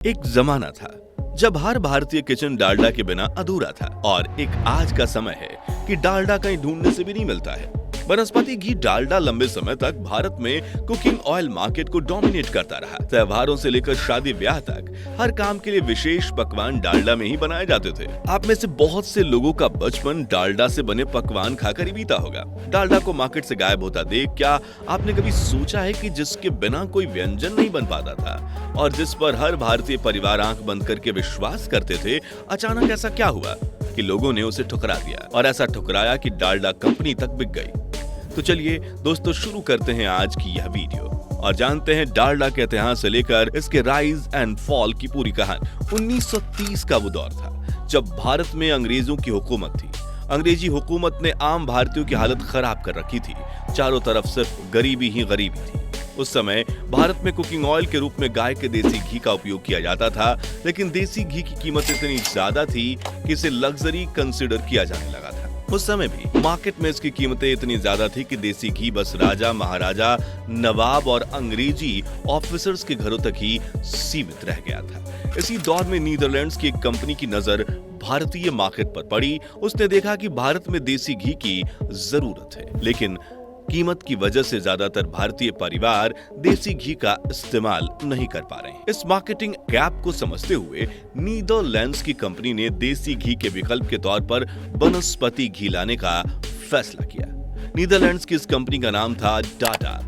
एक जमाना था जब हर भारतीय किचन डालडा के बिना अधूरा था और एक आज का समय है कि डालडा कहीं ढूंढने से भी नहीं मिलता है। वनस्पति घी डालडा लंबे समय तक भारत में कुकिंग ऑयल मार्केट को डोमिनेट करता रहा। त्योहारों से लेकर शादी ब्याह तक हर काम के लिए विशेष पकवान डालडा में ही बनाए जाते थे। आप में से बहुत से लोगों का बचपन डालडा से बने पकवान खाकर ही बीता होगा। डालडा को मार्केट से गायब होता देख क्या आपने कभी सोचा है कि जिसके बिना कोई व्यंजन नहीं बन पाता था और जिस पर हर भारतीय परिवार आंख बंद करके विश्वास करते थे, अचानक ऐसा क्या हुआ कि लोगों ने उसे ठुकरा दिया और ऐसा ठुकराया कि डालडा कंपनी तक बिक गई। तो चलिए दोस्तों, शुरू करते हैं आज की यह वीडियो और जानते हैं डालडा के इतिहास से लेकर इसके राइज एंड फॉल की पूरी कहानी। 1930 का वो दौर था जब भारत में अंग्रेजों की हुकूमत थी। अंग्रेजी हुकूमत ने आम भारतीयों की हालत खराब कर रखी थी। चारों तरफ सिर्फ गरीबी ही गरीबी थी। उस समय भारत में कुकिंग ऑयल के रूप में गाय के देसी घी का उपयोग किया जाता था, लेकिन देसी घी की कीमत इतनी ज्यादा थी कि इसे लग्जरी कंसिडर किया जाने लगा था। उस समय भी मार्केट में इसकी कीमतें इतनी ज्यादा थी कि देसी घी बस राजा, महाराजा, नवाब और अंग्रेजी ऑफिसर्स के घरों तक ही सीमित रह गया था। इसी दौर में नीदरलैंड्स की एक कंपनी की नजर भारतीय मार्केट पर पड़ी। उसने देखा कि भारत में देसी घी की जरूरत है, लेकिन कीमत की वजह से ज्यादातर भारतीय परिवार देसी घी का इस्तेमाल नहीं कर पा रहे हैं। इस मार्केटिंग गैप को समझते हुए नीदरलैंड्स की कंपनी ने देसी घी के विकल्प के तौर पर वनस्पति घी लाने का फैसला किया। नीदरलैंड्स की इस कंपनी का नाम था डाडा।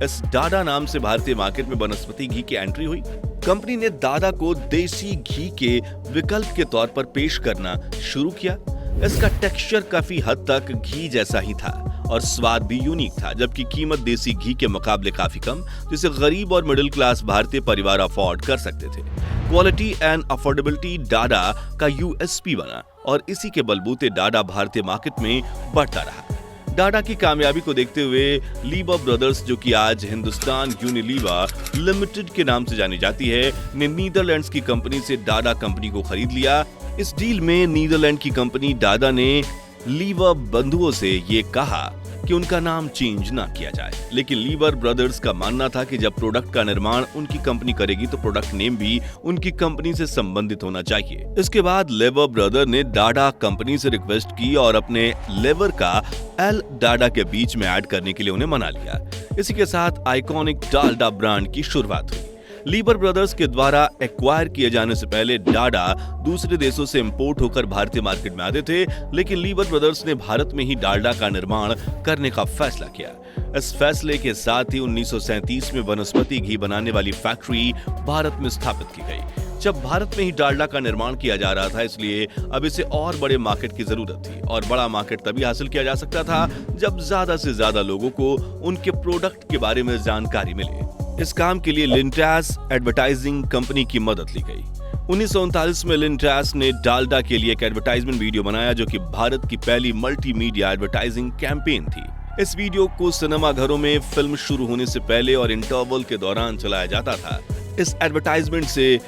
इस डाडा नाम से भारतीय मार्केट में वनस्पति घी की एंट्री हुई। कंपनी ने डाडा को देसी घी के विकल्प के तौर पर पेश करना शुरू किया। इसका टेक्सचर काफी हद तक घी जैसा ही था और स्वाद भी यूनिक था, जबकि कीमत देसी घी के मुकाबले काफी कम, जिसे गरीब और मिडिल क्लास भारतीय परिवार अफोर्ड कर सकते थे। क्वालिटी एंड अफोर्डेबिलिटी डाडा का यूएसपी बना और इसी के बलबूते डाडा भारतीय मार्केट में बढ़ता रहा। डाडा की कामयाबी को देखते हुए लीवर ब्रदर्स, जो कि आज हिंदुस्तान यूनिलीवर लिमिटेड के नाम से जानी जाती है, ने नीदरलैंड्स की कंपनी से डाडा कंपनी को खरीद लिया। इस डील में नीदरलैंड की कंपनी डाडा ने लीवर बंधुओं से ये कहा कि उनका नाम चेंज ना किया जाए, लेकिन लीवर ब्रदर्स का मानना था कि जब प्रोडक्ट का निर्माण उनकी कंपनी करेगी तो प्रोडक्ट नेम भी उनकी कंपनी से संबंधित होना चाहिए। इसके बाद लीवर ब्रदर ने डाडा कंपनी से रिक्वेस्ट की और अपने लीवर का एल डाडा के बीच में ऐड करने के लिए उन्हें मना लिया। इसी के साथ आइकॉनिक डालडा ब्रांड की शुरुआत हुई। लीवर ब्रदर्स के द्वारा एक्वायर किए जाने से पहले डाडा दूसरे देशों से इंपोर्ट होकर भारतीय मार्केट में आते थे, लेकिन लीवर ब्रदर्स ने भारत में ही डालडा का निर्माण करने का फैसला किया। इस फैसले के साथ ही 1937 में वनस्पति घी बनाने वाली फैक्ट्री भारत में स्थापित की गई। जब भारत में ही डालडा का निर्माण किया जा रहा था, इसलिए अब इसे और बड़े मार्केट की जरूरत थी और बड़ा मार्केट तभी हासिल किया जा सकता था जब ज्यादा से ज्यादा लोगों को उनके प्रोडक्ट के बारे में जानकारी मिले। इस काम के लिए लिंटास एडवर्टाइजिंग कंपनी की मदद ली गई। 1939 में लिंटास ने डालडा के लिए एक एडवर्टाइजमेंट वीडियो बनाया, जो कि भारत की पहली मल्टीमीडिया एडवर्टाइजिंग कैंपेन थी। इस वीडियो को सिनेमा घरों में फिल्म शुरू होने से पहले और इंटरवल के दौरान चलाया जाता था। इस एडवर्टाइजमेंट से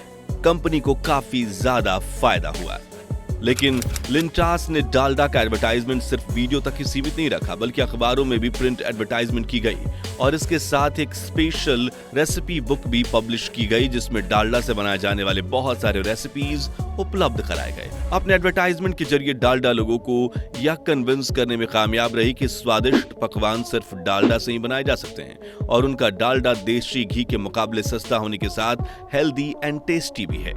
कंपनी को काफी ज्यादा फायदा हुआ, लेकिन लिंटास ने डालडा का एडवर्टाइजमेंट सिर्फ वीडियो तक ही सीमित नहीं रखा, बल्कि अखबारों में भी प्रिंट एडवर्टाइजमेंट की गई और इसके साथ एक स्पेशल रेसिपी बुक भी पब्लिश की गई, जिसमें डालडा से बनाए जाने वाले बहुत सारे रेसिपीज उपलब्ध कराए गए। अपने एडवर्टाइजमेंट के जरिए डालडा लोगों को यह कन्विंस करने में कामयाब रही कि स्वादिष्ट पकवान सिर्फ डालडा से ही बनाए जा सकते हैं और उनका डालडा देशी घी के मुकाबले सस्ता होने के साथ हेल्दी एंड टेस्टी भी है।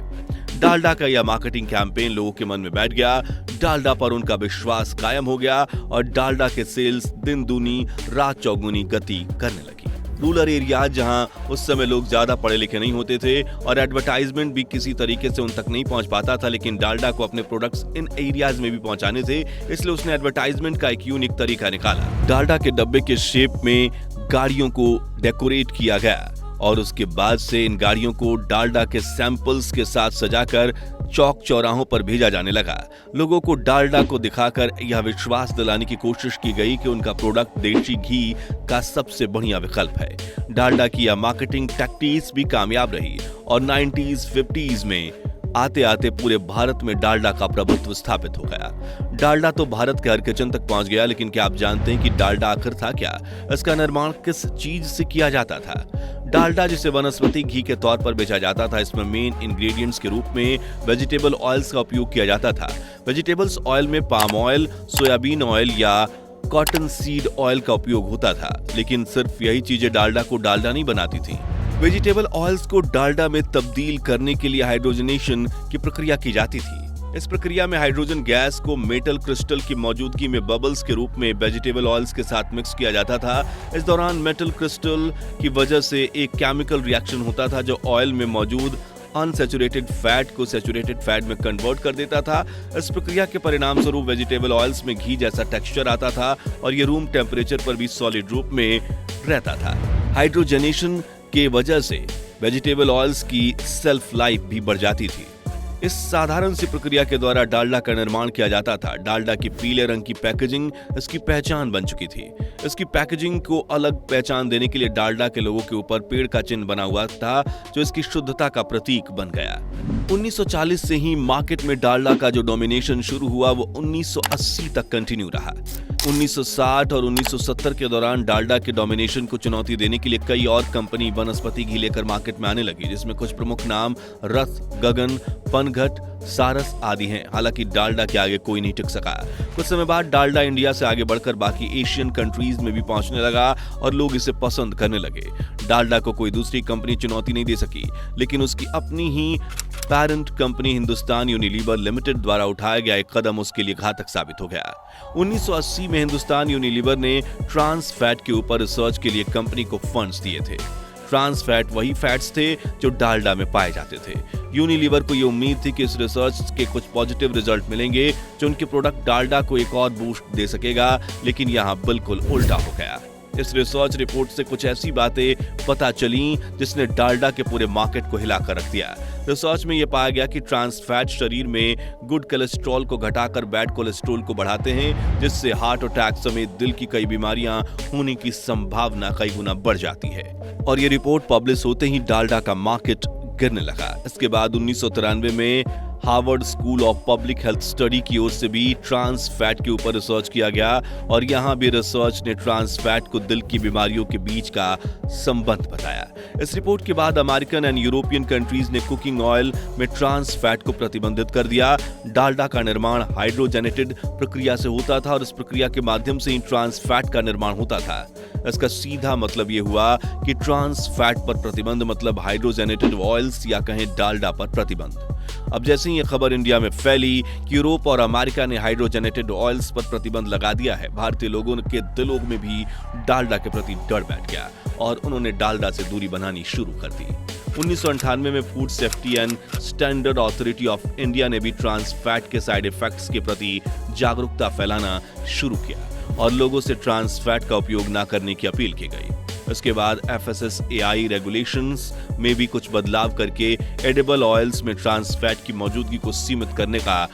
डालडा का यह मार्केटिंग कैंपेन लोगों के मन में बैठ गया। डालडा पर उनका विश्वास कायम हो गया और डालडा के सेल्स दिन दूनी रात चौगुनी गति करने लगी। रूरल एरिया, जहां उस समय लोग ज्यादा पढ़े लिखे नहीं होते थे और एडवर्टाइजमेंट भी किसी तरीके से उन तक नहीं पहुंच पाता था, लेकिन डालडा को अपने प्रोडक्ट्स इन एरियाज में भी पहुंचाने थे, इसलिए उसने एडवर्टाइजमेंट का एक यूनिक तरीका निकाला। डालडा के डब्बे के शेप में गाड़ियों को डेकोरेट किया गया और उसके बाद से इन गाड़ियों को डालडा के सैंपल्स के साथ सजाकर चौक चौराहों पर भेजा जाने लगा। लोगों को डालडा को दिखाकर यह विश्वास दिलाने की कोशिश की गई कि उनका प्रोडक्ट देशी घी का सबसे बढ़िया विकल्प है। डालडा की यह मार्केटिंग टैक्टिक्स भी कामयाब रही और 90s 50s में आते आते पूरे भारत में डालडा का प्रभुत्व स्थापित हो गया। डालडा तो भारत के हर किचन तक पहुंच गया, लेकिन क्या आप जानते हैं कि डालडा आखिर था क्या? इसका निर्माण किस चीज से किया जाता था? डालडा जिसे वनस्पति घी के तौर पर बेचा जाता था, इसमें मेन इंग्रेडिएंट्स के रूप में वेजिटेबल ऑयल्स का उपयोग किया जाता था। वेजिटेबल्स ऑयल में पाम ऑयल, सोयाबीन ऑयल या कॉटन सीड ऑयल का उपयोग होता था, लेकिन सिर्फ यही चीजें डालडा को डालडा नहीं बनाती थीं। वेजिटेबल ऑयल्स को डालडा में तब्दील करने के लिए हाइड्रोजनेशन की प्रक्रिया की जाती थी। इस प्रक्रिया में हाइड्रोजन गैस को मेटल क्रिस्टल की मौजूदगी में बबल्स के रूप में वेजिटेबल ऑयल्स के साथ मिक्स किया जाता था। इस दौरान मेटल क्रिस्टल की वजह से एक केमिकल रिएक्शन होता था जो ऑयल में मौजूद अनसैचुरेटेड फैट को सैचुरेटेड फैट में कन्वर्ट कर देता था। इस प्रक्रिया के परिणाम स्वरूप वेजिटेबल ऑयल्स में घी जैसा टेक्सचर आता था और ये रूम टेम्परेचर पर भी सॉलिड रूप में रहता था। हाइड्रोजनेशन के वजह से वेजिटेबल ऑयल्स की सेल्फ लाइफ भी बढ़ जाती थी। इस साधारण सी प्रक्रिया के द्वारा डालडा का निर्माण किया जाता था। डालडा की पीले रंग की पैकेजिंग इसकी पहचान बन चुकी थी। इसकी पैकेजिंग को अलग पहचान देने के लिए डालडा के लोगों के ऊपर पेड़ का चिन्ह बना हुआ था, जो इसकी शुद्धता का प्रतीक बन गया। 1940 से ही मार्केट में डालडा का जो डोमिनेशन शुरू हुआ वो 1980 तक कंटिन्यू रहा। 1960 और 1970 के दौरान डालडा के डोमिनेशन को चुनौती देने के लिए कई और कंपनी वनस्पति घी लेकर मार्केट में आने लगी, जिसमें कुछ प्रमुख नाम रथ, गगन, पनघट, सारस आदि हैं। हालांकि डालडा के आगे कोई नहीं टिक सका। कुछ समय बाद डालडा इंडिया से आगे बढ़कर बाकी एशियन कंट्रीज में भी पहुंचने लगा और लोग इसे पसंद करने लगे। डालडा को कोई दूसरी कंपनी चुनौती नहीं दे सकी, लेकिन उसकी अपनी ही parent company Hindustan Unilever Limited द्वारा उठाया गया एक कदम उसके लिए घातक साबित हो गया। 1980 में हिंदुस्तान यूनिलीवर ने ट्रांस फैट के ऊपर रिसर्च के लिए कंपनी को फंड्स दिए थे। ट्रांस फैट वही फैट्स थे जो डालडा में पाए जाते थे। यूनिलीवर को यह उम्मीद थी कि इस रिसर्च के कुछ पॉजिटिव रिजल्ट मिलेंगे जो उनके प्रोडक्ट डालडा को एक और बूस्ट दे सकेगा, लेकिन यहाँ बिल्कुल उल्टा हो गया। इस रिसर्च रिपोर्ट से कुछ ऐसी बातें पता चली जिसने डालडा के पूरे मार्केट को हिलाकर रख दिया। रिसर्च में यह पाया गया कि ट्रांस फैट शरीर में गुड कोलेस्ट्रॉल को घटाकर बैड कोलेस्ट्रॉल को बढ़ाते हैं, जिससे हार्ट अटैक समेत दिल की कई बीमारियां होने की संभावना कई गुना बढ़ जाती है। और ये रिपोर्ट पब्लिश होते ही डालडा का मार्केट गिरने लगा। इसके बाद 1993 में Harvard school of public health study की ओर से भी ट्रांस फैट के ऊपर रिसर्च किया गया और यहां भी रिसर्च ने ट्रांस फैट को दिल की बीमारियों के बीच का संबंध बताया। इस रिपोर्ट के बाद अमेरिकन एंड यूरोपियन कंट्रीज ने कुकिंग ऑयल में ट्रांस फैट को प्रतिबंधित कर दिया। डालडा का निर्माण हाइड्रोजनेटेड प्रक्रिया से होता था और इस प्रक्रिया के माध्यम से ही ट्रांस फैट का निर्माण होता था। इसका सीधा मतलब यह हुआ कि ट्रांस फैट पर प्रतिबंध मतलब हाइड्रोजनेटेड ऑयल्स या कहें डालडा पर प्रतिबंध। अब जैसे ही यह खबर इंडिया में फैली, यूरोप और अमेरिका ने हाइड्रोजनेटेड ऑयल्स पर प्रतिबंध लगा दिया है। भारतीय लोगों के दिलों में भी डालडा के प्रति डर बैठ गया और उन्होंने डालडा से दूरी बनानी शुरू कर दी। 1998 में food safety and standard authority of India ने भी ट्रांस फैट के साइड इफेक्ट्स के प्रति जागरूकता फैलाना शुरू किया और लोगों से ट्रांस फैट का उपयोग न करने की अपील की गई। इसके बाद FSSAI रेगुलेशंस में भी कुछ बदलाव करके एडिबल ऑयल्स में ट्रांस फैट की मौजूदगी को सीमित करने का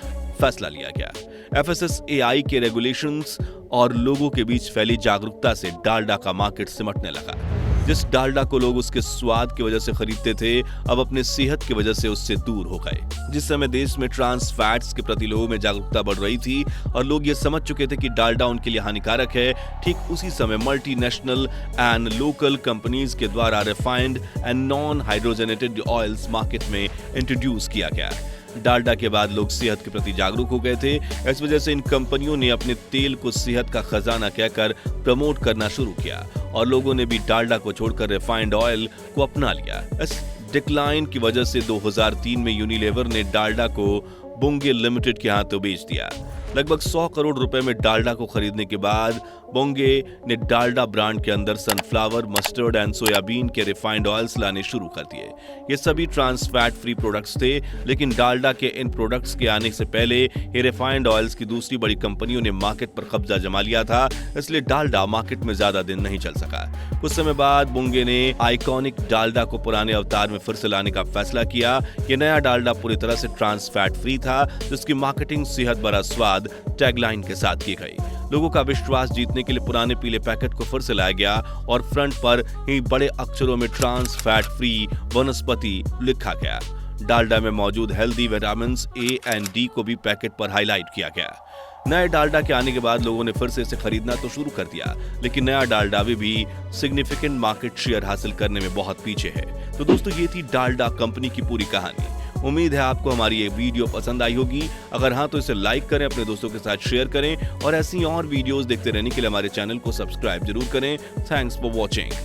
फैसला लिया गया। FSSAI के रेगुलेशंस और लोगों के बीच फैली जागरूकता से डालडा का मार्केट सिमटने लगा। जिस डालडा को लोग उसके स्वाद की वजह से खरीदते थे, अब अपने सेहत की वजह से उससे दूर हो गए। जिस समय देश में ट्रांस फैट्स के प्रति लोगों में जागरूकता बढ़ रही थी और लोग ये समझ चुके थे कि डालडा उनके लिए हानिकारक है, ठीक उसी समय मल्टीनेशनल एंड लोकल कंपनीज के द्वारा refined and non hydrogenated oils market में इंट्रोड्यूस किया गया। डालडा के बाद लोग सेहत के प्रति जागरूक हो गए थे। इस वजह से इन कंपनियों ने अपने तेल को सेहत का खजाना कहकर प्रमोट करना शुरू किया और लोगों ने भी डालडा को छोड़कर रिफाइंड ऑयल को अपना लिया। इस डिक्लाइन की वजह से 2003 में यूनिलीवर ने डालडा को बुंगे लिमिटेड के हाथों बेच दिया। लगभग 100 करोड़ रुपए में डालडा को खरीदने के बाद बुंगे ने डालडा ब्रांड के अंदर सनफ्लावर, मस्टर्ड एंड सोयाबीन के रिफाइंड ऑयल्स लाने शुरू कर दिए। ये सभी ट्रांस फैट फ्री प्रोडक्ट्स थे, लेकिन डालडा के इन प्रोडक्ट्स के आने से पहले ये रिफाइंड ऑयल्स की दूसरी बड़ी कंपनियों ने मार्केट पर कब्जा जमा लिया था, इसलिए डालडा मार्केट में ज्यादा दिन नहीं चल सका। कुछ समय बाद बुंगे ने आइकॉनिक डालडा को पुराने अवतार में फिर से लाने का फैसला किया। ये नया डालडा पूरी तरह से ट्रांस फैट फ्री था, जिसकी मार्केटिंग सेहत भरा स्वाद टैगलाइन के साथ की गई। लोगों का विश्वास जीतने के लिए पुराने पीले पैकेट को फिर से लाया गया और फ्रंट पर ही बड़े अक्षरों में ट्रांस फैट फ्री वनस्पति लिखा गया। डालडा में मौजूद healthy vitamins A and D को भी पैकेट पर हाईलाइट किया गया। नए डालडा के आने के बाद लोगों ने फिर से इसे खरीदना तो शुरू कर दिया, लेकिन नया डालडा अभी भी सिग्निफिकेंट मार्केट शेयर हासिल करने में बहुत पीछे है। तो दोस्तों, ये थी डालडा कंपनी की पूरी कहानी। उम्मीद है आपको हमारी ये वीडियो पसंद आई होगी। अगर हाँ तो इसे लाइक करें, अपने दोस्तों के साथ शेयर करें और ऐसी और वीडियोस देखते रहने के लिए हमारे चैनल को सब्सक्राइब जरूर करें। Thanks for watching.